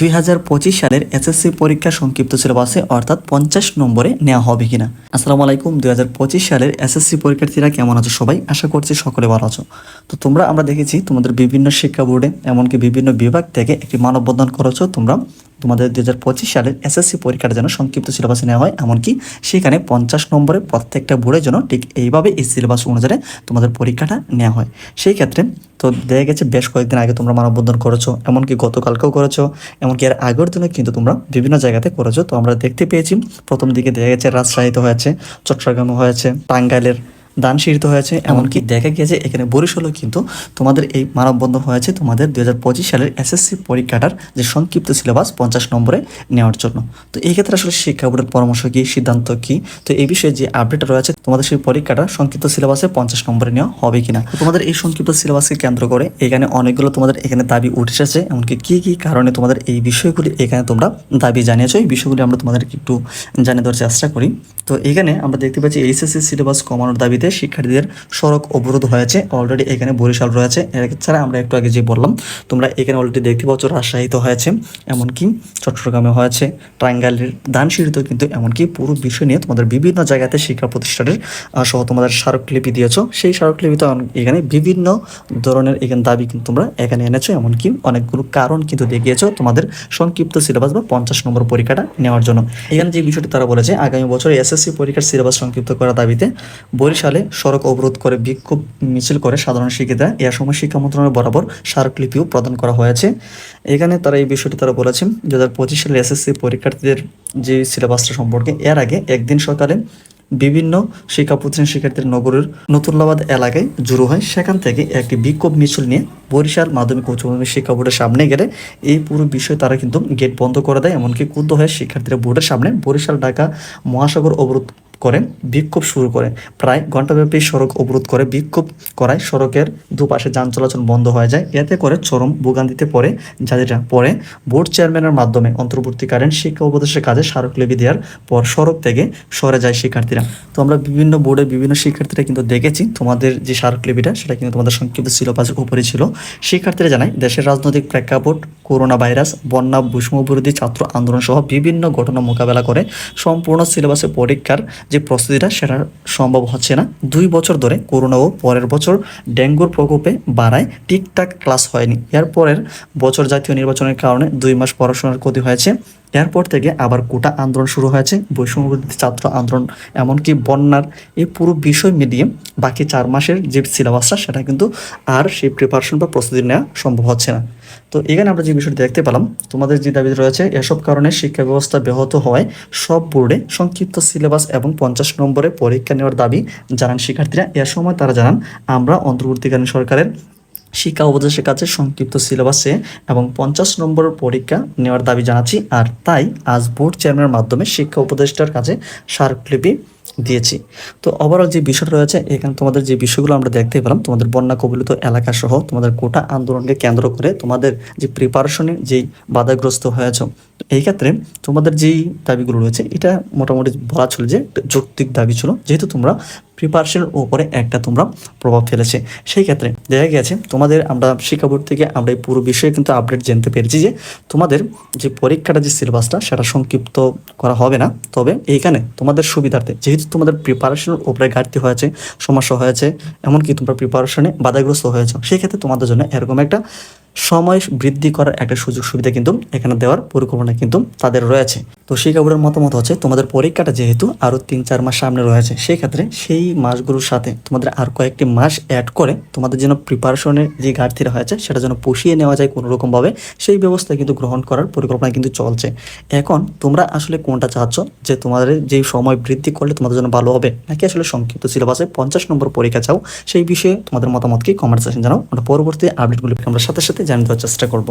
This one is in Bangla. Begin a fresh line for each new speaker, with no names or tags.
2025 সালের এসএসসি পরীক্ষা সংক্ষিপ্ত সিলেবাসে অর্থাৎ 50 নম্বরে নেওয়া হবে কিনা। আসসালামু আলাইকুম। 2025 সালের এসএসসি পরীক্ষার্থীরা কেমন আছো সবাই? আশা করছি সকলে ভালো আছো। তো আমরা দেখেছি তোমাদের বিভিন্ন শিক্ষা বোর্ডে এমনকি বিভিন্ন বিভাগ থেকে একটি মানববন্ধন করেছো তোমাদের 2025 সালের এসএসসি পরীক্ষার জন্য সংক্ষিপ্ত সিলেবাসে নেওয়া হয়, এমনকি সেখানে 50 নম্বরে প্রত্যেকটা বোর্ডের জন্য ঠিক এইভাবে এই সিলেবাস অনুযায়ী তোমাদের পরীক্ষাটা নেওয়া হয়। সেই ক্ষেত্রে তো দেখা গেছে বেশ কয়েকদিন আগে তোমরা মানববন্ধন করেছো, এমনকি গতকালকেও করেছো, এমনকি এর আগের দিনে কিন্তু তোমরা বিভিন্ন জায়গাতে করেছো। তো আমরা দেখতে পেয়েছি প্রথম দিকে দেখা গেছে রাজশাহীতে হয়েছে, চট্টগ্রামে হয়েছে, টাঙ্গাইলের দানশিরিতে হয়েছে, এমনকি দেখা গিয়েছে এখানে বরিশালেও কিন্তু তোমাদের এই মানববন্ধন হয়েছে তোমাদের 2025 সালের এসএসসি পরীক্ষাটার যে সংক্ষিপ্ত সিলেবাস 50 নম্বরে নেওয়ার জন্য। তো এই ক্ষেত্রে আসলে শিক্ষা বোর্ডের পরামর্শ কি, সিদ্ধান্ত কি, তো এই বিষয়ে যে আপডেট রয়েছে তোমাদের সেই পরীক্ষাটা সংক্ষিপ্ত সিলেবাসে 50 নম্বরে নেওয়া হবে কিনা। তোমাদের এই সংক্ষিপ্ত সিলেবাসকে কেন্দ্র করে এখানে অনেকগুলো তোমাদের এখানে দাবি উঠে এসেছে, এমনকি কি কি কারণে তোমাদের এই বিষয়গুলি এখানে তোমরা দাবি জানিয়েছো, এই বিষয়গুলি আমরা তোমাদেরকে একটু জানিয়ে দেওয়ার চেষ্টা করি। তো এখানে আমরা দেখতে পাচ্ছি এইচএসসি সিলেবাস কমানোর দাবিতে শিক্ষার্থীদের সড়ক অবরোধ হয়েছে। অলরেডি এখানে বরিশাল রয়েছে, এছাড়া আমরা একটু আগে যে বললাম তোমরা এখানে অলরেডি দেখতে পাচ্ছ রাজশাহীতে হয়েছে, এমনকি চট্টগ্রামে হয়েছে, টাঙ্গাইলের দানশিরিতেও কিন্তু এমনকি পুরো বিষয় নিয়ে তোমাদের বিভিন্ন জায়গাতে শিক্ষা প্রতিষ্ঠানের সহ তোমাদের স্মারকলিপি দিয়েছো। সেই স্মারকলিপিতে এখানে বিভিন্ন ধরনের এখানে দাবি কিন্তু তোমরা এখানে এনেছো, এমনকি অনেকগুলো কারণ কিন্তু দেখিয়েছো তোমাদের সংক্ষিপ্ত সিলেবাস বা 50 নম্বর পরীক্ষাটা নেওয়ার জন্য। এখানে যে বিষয়টি তারা বলেছে আগামী বছর এসএসসি পরীক্ষার সিলেবাস সংক্ষিপ্ত করার দাবিতে বরিশালে সড়ক অবরোধ করে বিক্ষোভ মিছিল করে সাধারণ শিক্ষিতা এ সময় শিক্ষা মন্ত্রণালয় বরাবর স্মারকলিপিও প্রদান করা হয়েছে। এখানে তারা এই বিষয়টি তারা বলেছেন 2025 সালের এসএসসি পরীক্ষার্থীদের যে সিলেবাসটা সম্পর্কে এর আগে একদিন সকালে বিভিন্ন শিক্ষা প্রতিষ্ঠান শিক্ষার্থীর নগরের নতুল্লাবাদ এলাকায় জড়ো হয়। সেখান থেকে একটি বিক্ষোভ মিছিল নিয়ে বরিশাল মাধ্যমিক উচ্চ মাধ্যমিক শিক্ষা বোর্ডের সামনে গেলে এই পুরো বিষয় তারা কিন্তু গেট বন্ধ করে দেয়, এমনকি ক্রুদ্ধ হয়ে শিক্ষার্থীরা বোর্ডের সামনে বরিশাল ঢাকা মহাসাগর অবরোধ করে বিক্ষোভ শুরু করে। প্রায় ঘণ্টাব্যাপী সড়ক অবরোধ করে বিক্ষোভ করায় সড়কের দুপাশে যান চলাচল বন্ধ হয়ে যায়। এতে করে চরম ভোগান্তিতে পড়ে যাত্রীরা। পরে বোর্ড চেয়ারম্যানের মাধ্যমে অন্তর্বর্তীকালীন শিক্ষা উপদেশের কাজে স্মারকলিপি দেওয়ার পর সড়ক থেকে সরে যায় শিক্ষার্থীরা। তো আমরা বিভিন্ন বোর্ডের বিভিন্ন শিক্ষার্থীরা কিন্তু দেখেছি তোমাদের যে স্মারকলিপিটা সেটা কিন্তু তোমাদের সংক্ষিপ্ত সিলেবাসের উপরে ছিল। শিক্ষার্থীরা জানায় দেশের রাজনৈতিক প্রেক্ষাপট, করোনা ভাইরাস, বন্যা, বৈষম্য বিরোধী ছাত্র আন্দোলন সহ বিভিন্ন ঘটনা মোকাবেলা করে সম্পূর্ণ সিলেবাসের পরীক্ষার যে প্রস্তুতিটা সেটা সম্ভব হচ্ছে না। 2 বছর ধরে করোনা ও পরের বছর ডেঙ্গুর প্রকোপে বাড়ায় ঠিকঠাক ক্লাস হয়নি। এর পরের বছর জাতীয় নির্বাচনের কারণে 2 মাস পড়াশোনার ক্ষতি হয়েছে। এরপর থেকে আবার কোটা আন্দোলন শুরু হয়েছে, বৈষম্যবিরোধী ছাত্র আন্দোলন, এমনকি বন্যার এই পুরো বিষয় মিলিয়ে বাকি 4 মাসের যে সিলেবাসটা সেটা কিন্তু আর সেই প্রিপারেশন বা প্রস্তুতি নেওয়া সম্ভব হচ্ছে না। তো এখানে আমরা যে বিষয়টি দেখতে পেলাম তোমাদের যে দাবি রয়েছে এসব কারণে শিক্ষা ব্যবস্থা ব্যাহত হওয়ায় সব বোর্ডে সংক্ষিপ্ত সিলেবাস এবং 50 নম্বরে পরীক্ষা নেওয়ার দাবি জানান শিক্ষার্থীরা। এ সময় তারা জানান আমরা অন্তর্বর্তীকালীন সরকারের শিক্ষা উপদেশের কাছে সংক্ষিপ্ত সিলেবাসে এবং 50 নম্বর পরীক্ষা নেওয়ার দাবি জানাচ্ছি, আর তাই আজ বোর্ড চেয়ারম্যানের মাধ্যমে শিক্ষা উপদেষ্টার কাছে স্মারকলিপি দিয়েছি। তো ওভারঅল যে বিষয়টা রয়েছে এখানে তোমাদের যে বিষয়গুলো আমরা দেখতে পেলাম তোমাদের বন্যা কবলিত এলাকা সহ তোমাদের কোটা আন্দোলনকে কেন্দ্র করে তোমাদের যে প্রিপারেশনে যেই বাধাগ্রস্ত হয়েছ, এই ক্ষেত্রে তোমাদের যেই দাবিগুলো রয়েছে এটা মোটামুটি বলা ছিল যে যৌক্তিক দাবি ছিল, যেহেতু তোমরা প্রিপারেশনের উপরে একটা তোমরা প্রভাব ফেলেছে। সেই ক্ষেত্রে দেখা গেছে তোমাদের আমরা শিক্ষা বোর্ড থেকে আমরা এই পুরো বিষয়ে কিন্তু আপডেট জানতে পেরেছি যে তোমাদের যে পরীক্ষাটা যে সিলেবাসটা সেটা সংক্ষিপ্ত করা হবে না। তবে এইখানে তোমাদের সুবিধার্থে যেহেতু তোমাদের প্রিপারেশনের উপরে ঘাটতি হয়েছে, সমস্যা হয়েছে, এমনকি তোমরা প্রিপারেশনে বাধাগ্রস্ত হয়েছে, সেই ক্ষেত্রে তোমাদের জন্য এরকম একটা সময় বৃদ্ধি করার একটা সুযোগ সুবিধা কিন্তু এখানে দেওয়ার পরিকল্পনা কিন্তু তাদের রয়েছে। তো শিক্ষা বোর্ডের মতামত হচ্ছে তোমাদের পরীক্ষাটা যেহেতু আরও 3-4 মাস সামনে রয়েছে, সেই ক্ষেত্রে সেই মাসগুলোর সাথে তোমাদের আর কয়েকটি মাস অ্যাড করে তোমাদের যেন প্রিপারেশনের যে ঘাটতিটা হয়েছে সেটা যেন পুষিয়ে নেওয়া যায় কোনো রকমভাবে, সেই ব্যবস্থা কিন্তু গ্রহণ করার পরিকল্পনা কিন্তু চলছে। এখন তোমরা আসলে কোনটা চাচ্ছ, যে তোমাদের যে সময় বৃদ্ধি করলে তোমাদের জন্য ভালো হবে, নাকি আসলে সংক্ষিপ্ত সিলেবাসে 50 নম্বর পরীক্ষা চাও, সেই বিষয়ে তোমাদের মতামত কি কমেন্ট সেকশন জানাও। আমরা পরবর্তী আপডেটগুলো আমরা সাথে সাথে জানিয়ে দেওয়ার চেষ্টা করব।